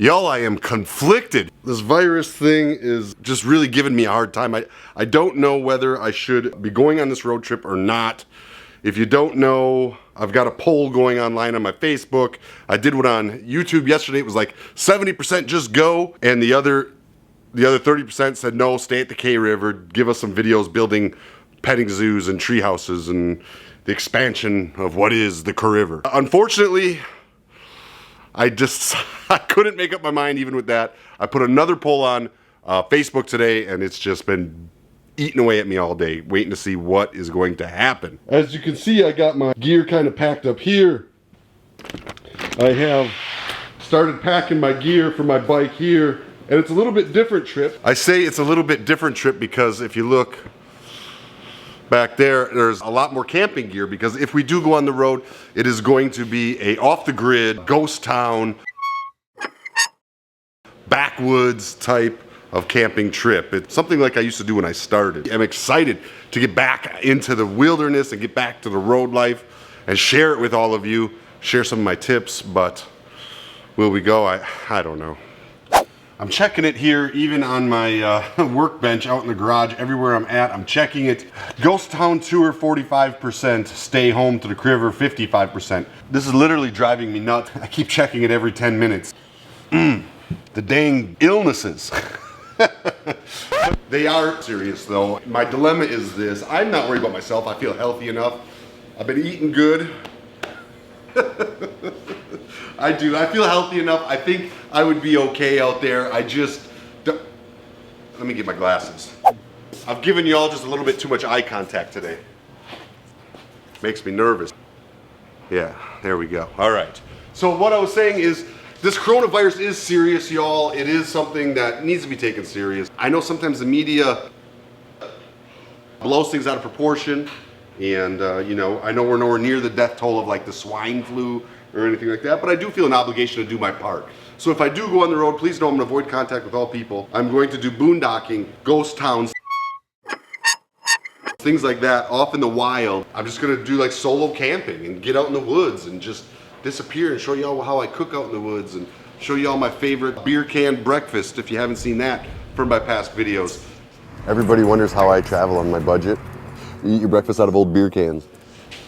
Y'all, I am conflicted. This virus thing is just really giving me a hard time. I don't know whether I should be going on this road trip or not. If you don't know, I've got a poll going online on my Facebook. I did one on YouTube yesterday. It was like 70% just go, and the other 30% said no, stay at the K River, give us some videos building petting zoos and tree houses and the expansion of what is the K River. Unfortunately, I couldn't make up my mind even with that. I put another poll on Facebook today, and it's just been eating away at me all day, waiting to see what is going to happen. As you can see, I got my gear kind of packed up here. I have started packing my gear for my bike here, and it's a little bit different trip. I say it's a little bit different trip because if you look back there, there's a lot more camping gear, because if we do go on the road, it is going to be a off-the-grid, ghost town, backwoods type of camping trip. It's something like I used to do when I started. I'm excited to get back into the wilderness and get back to the road life and share it with all of you, share some of my tips, but will we go? I don't know. I'm checking it here, even on my workbench out in the garage. Everywhere I'm at, I'm checking it. Ghost Town Tour, 45%. Stay home to the K River, 55%. This is literally driving me nuts. I keep checking it every 10 minutes. The dang illnesses. They are serious though. My dilemma is this. I'm not worried about myself. I feel healthy enough. I've been eating good. I do. I feel healthy enough. I think I would be okay out there. I just don't. Let me get my glasses. I've given y'all just a little bit too much eye contact today. Makes me nervous. Yeah, there we go. All right. So what I was saying is, this coronavirus is serious, y'all. It is something that needs to be taken serious. I know sometimes the media blows things out of proportion, and you know, I know we're nowhere near the death toll of like the swine flu or anything like that, but I do feel an obligation to do my part. So if I do go on the road, please know I'm gonna avoid contact with all people. I'm going to do boondocking, ghost towns, things like that, off in the wild. I'm just gonna do like solo camping and get out in the woods and just disappear and show y'all how I cook out in the woods and show y'all my favorite beer can breakfast if you haven't seen that from my past videos. Everybody wonders how I travel on my budget. You eat your breakfast out of old beer cans.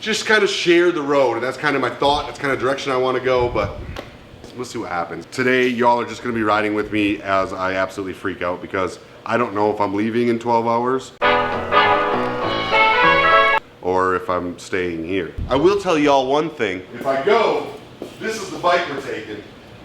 Just kind of share the road, and that's kind of my thought. That's kind of direction I want to go, but we'll see what happens. Today, y'all are just going to be riding with me as I absolutely freak out, because I don't know if I'm leaving in 12 hours or if I'm staying here. I will tell y'all one thing. If I go, this is the bike we're taking.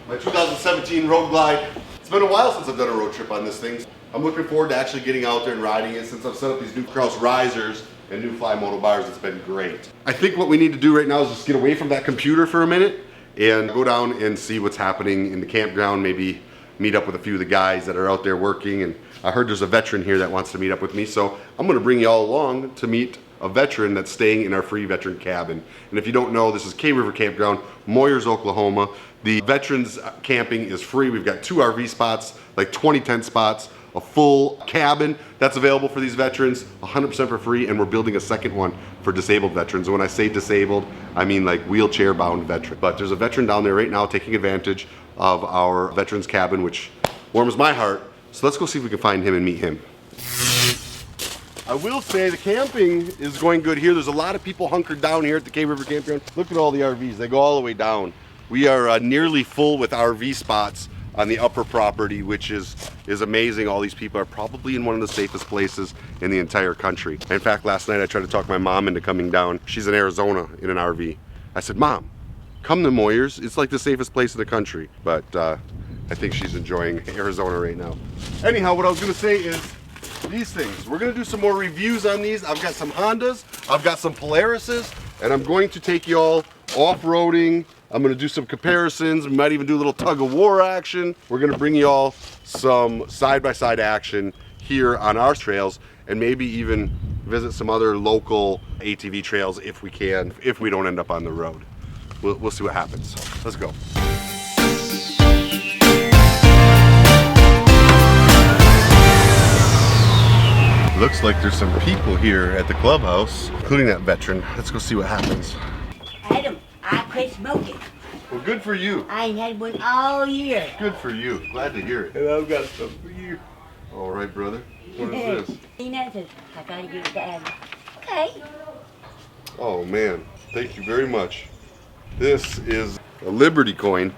My 2017 Road Glide. It's been a while since I've done a road trip on this thing. I'm looking forward to actually getting out there and riding it. Since I've set up these new Treehouse risers and new Fly Moto bars, it's been great. I think what we need to do right now is just get away from that computer for a minute and go down and see what's happening in the campground, maybe meet up with a few of the guys that are out there working. And I heard there's a veteran here that wants to meet up with me, so I'm gonna bring y'all along to meet a veteran that's staying in our free veteran cabin. And if you don't know, this is K River Campground, Moyers, Oklahoma. The veterans camping is free. We've got 2 RV spots, like 20 tent spots, a full cabin that's available for these veterans, 100% for free, and we're building a second one for disabled veterans. And when I say disabled, I mean like wheelchair bound veteran. But there's a veteran down there right now taking advantage of our veterans cabin, which warms my heart. So let's go see if we can find him and meet him. I will say the camping is going good here. There's a lot of people hunkered down here at the K River Campground. Look at all the RVs. They go all the way down. We are nearly full with RV spots on the upper property, which is amazing. All these people are probably in one of the safest places in the entire country. In fact, last night I tried to talk my mom into coming down. She's in Arizona in an RV. I said, Mom, come to Moyers. It's like the safest place in the country. But I think she's enjoying Arizona right now. Anyhow, what I was gonna say is, these things, we're gonna do some more reviews on these. I've got some Hondas, I've got some Polarises, and I'm going to take y'all off-roading. I'm gonna do some comparisons. We might even do a little tug of war action. We're gonna bring y'all some side-by-side action here on our trails, and maybe even visit some other local ATV trails if we can, if we don't end up on the road. We'll see what happens. Let's go. Looks like there's some people here at the clubhouse, including that veteran. Let's go see what happens. Adam, I quit smoking. Well, good for you. I ain't had one all year. Good for you. Glad to hear it. And I've got some for you. All right, brother. What is this? Tina says, I gotta give it to Adam. Okay. Oh, man. Thank you very much. This is a Liberty coin.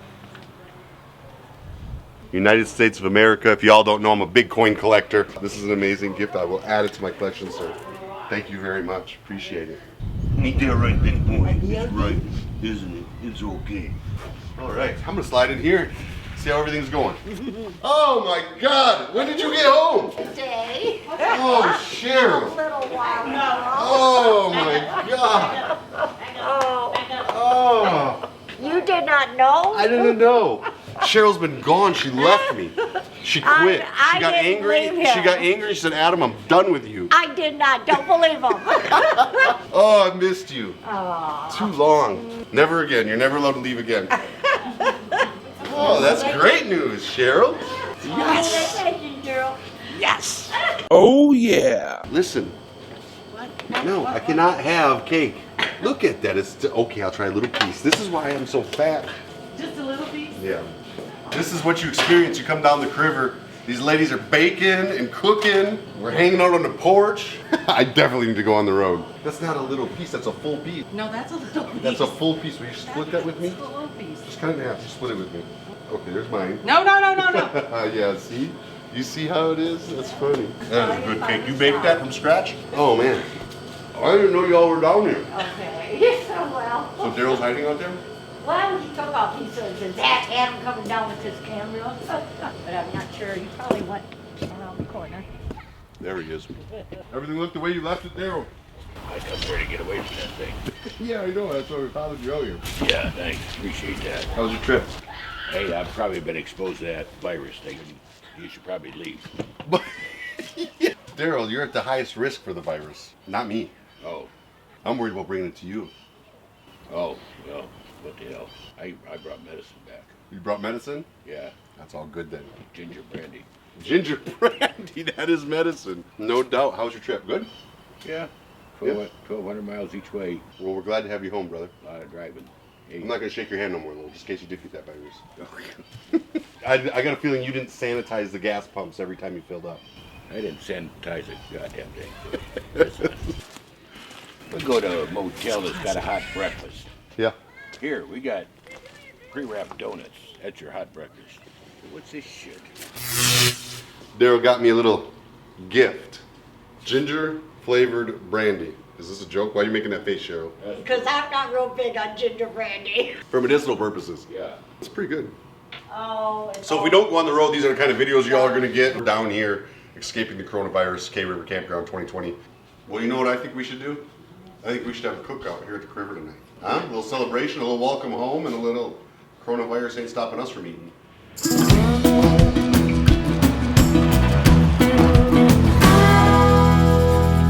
United States of America. If y'all don't know, I'm a big coin collector. This is an amazing gift. I will add it to my collection, sir. Thank you very much. Appreciate it. Ain't that right, big boy? It's right, isn't it? It's okay. All right. I'm going to slide in here, see how everything's going. Oh, my God. When did you get home? Today. Oh, A Cheryl. little while ago. Oh, my God. Oh. You did not know? I didn't know. Cheryl's been gone. She left me. She quit. I She got didn't angry. leave him. She got angry. She said, Adam, I'm done with you. I did not. Don't believe him. Oh, I missed you. Aw. Too long. Never again. You're never allowed to leave again. Oh, that's great news, Cheryl. Yes. Girl. Yes. Oh yeah. Listen. No, I cannot have cake. Look at that. It's okay. I'll try a little piece. This is why I'm so fat. Just a little piece? Yeah. This is what you experience. You come down the river. These ladies are baking and cooking. We're hanging out on the porch. I definitely need to go on the road. That's not a little piece. That's a full piece. No, that's a little piece. That's a full piece. Will you split that with me? That's a little piece. Just cut it in half. Just split it with me. Okay, there's mine. No. Yeah, see? You see how it is? That's funny. That is a good cake. You baked that from scratch? Oh, man. I didn't know y'all were down here. Okay. Well. So Daryl's hiding out there? Well, he took off. He says, that's Adam coming down with his camera. But I'm not sure. He probably went around the corner. There he is. Everything looked the way you left it, Daryl. I come ready to get away from that thing. Yeah, I know. That's why we followed you out here. Yeah, thanks. Appreciate that. How was your trip? Hey, I've probably been exposed to that virus thing. You should probably leave. Daryl, you're at the highest risk for the virus. Not me. Oh, I'm worried about bringing it to you. well, what the hell? I brought medicine back. You brought medicine? Yeah, That's all good then. ginger brandy. Ginger brandy, that is medicine. No doubt. How was your trip? Good? Yeah, 1,200 miles each way. Well, we're glad to have you home, brother. A lot of driving. Hey, I'm not going to shake your hand no more, though, just in case you did get that virus. I got a feeling you didn't sanitize the gas pumps every time you filled up. I didn't sanitize a goddamn thing. Listen, we go to a motel that's got a hot breakfast. Yeah. Here, we got pre-wrapped donuts. That's your hot breakfast. What's this shit? Daryl got me a little gift. Ginger flavored brandy. Is this a joke? Why are you making that face, Cheryl? Because I'm not real big on ginger brandy. For medicinal purposes. Yeah. It's pretty good. Oh. So if we don't go on the road, these are the kind of videos y'all are going to get. We're down here, escaping the coronavirus, K River Campground 2020. Well, you know what I think we should do? I think we should have a cookout here at the River tonight. Huh? A little celebration, a little welcome home, and a little coronavirus ain't stopping us from eating.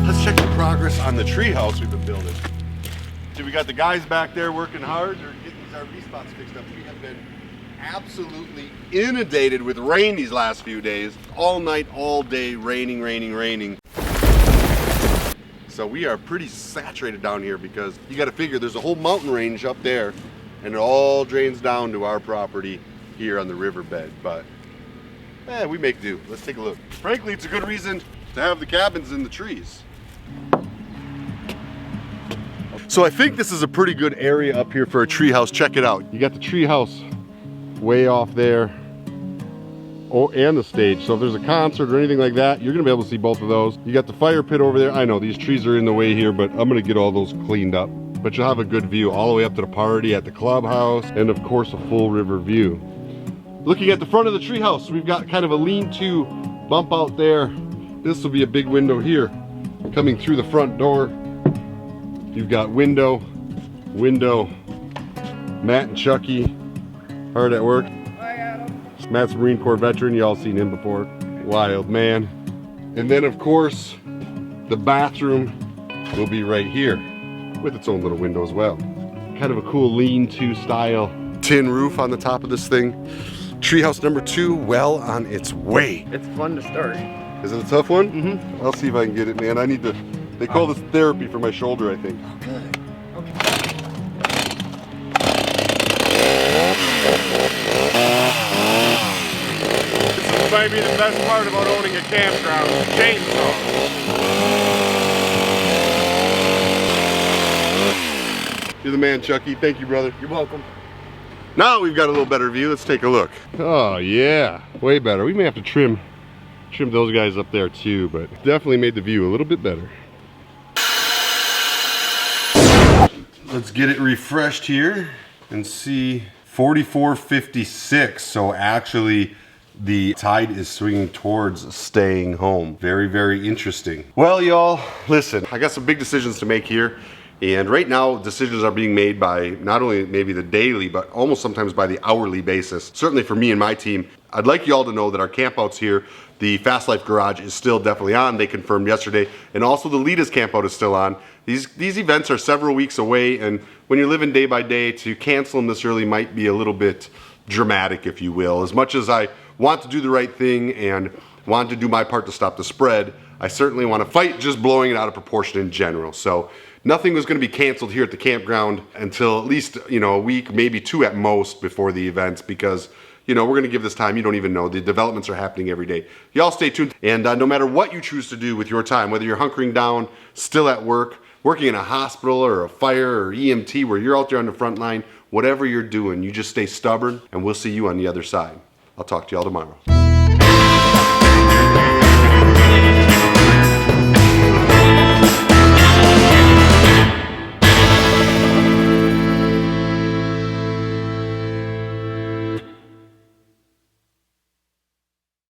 Let's check the progress on the treehouse we've been building. See, we got the guys back there working hard. They're getting these RV spots fixed up. We have been absolutely inundated with rain these last few days. All night, all day, raining. So we are pretty saturated down here because you got to figure there's a whole mountain range up there and it all drains down to our property here on the riverbed. But we make do. Let's take a look. Frankly, it's a good reason to have the cabins in the trees. So I think this is a pretty good area up here for a treehouse. Check it out. You got the treehouse way off there. Oh, and the stage. So if there's a concert or anything like that, you're gonna be able to see both of those. You got the fire pit over there. I know these trees are in the way here, but I'm gonna get all those cleaned up. But you'll have a good view all the way up to the party at the clubhouse, and of course a full river view. Looking at the front of the treehouse, we've got kind of a lean-to bump out there. This will be a big window here. Coming through the front door, you've got window, Matt and Chucky, hard at work. Matt's a Marine Corps veteran, you all seen him before. Wild man. And then of course, the bathroom will be right here with its own little window as well. Kind of a cool lean-to style tin roof on the top of this thing. Treehouse number 2, well on its way. It's fun to start. Is it a tough one? Mm-hmm. I'll see if I can get it, man. I need to, they call this therapy for my shoulder, I think. Good. That might be the best part about owning a campground, chainsaw. You're the man, Chucky. Thank you, brother. You're welcome. Now we've got a little better view. Let's take a look. Oh yeah, way better. We may have to trim those guys up there too, but definitely made the view a little bit better. Let's get it refreshed here and see 44.56. So actually the tide is swinging towards staying home. Very, very interesting. Well, y'all, listen, I got some big decisions to make here. And right now, decisions are being made by not only maybe the daily, but almost sometimes by the hourly basis. Certainly for me and my team, I'd like y'all to know that our campouts here, the Fast Life Garage is still definitely on. They confirmed yesterday. And also the Lita's campout is still on. These events are several weeks away, and when you're living day by day, to cancel them this early might be a little bit dramatic, if you will. As much as I want to do the right thing and want to do my part to stop the spread, I certainly want to fight just blowing it out of proportion in general. So nothing was going to be canceled here at the campground until at least, a week, maybe 2 at most before the events, because, we're going to give this time. You don't even know. The developments are happening every day. Y'all stay tuned. And no matter what you choose to do with your time, whether you're hunkering down, still at work, working in a hospital or a fire or EMT where you're out there on the front line, whatever you're doing, you just stay stubborn, and we'll see you on the other side. I'll talk to y'all tomorrow.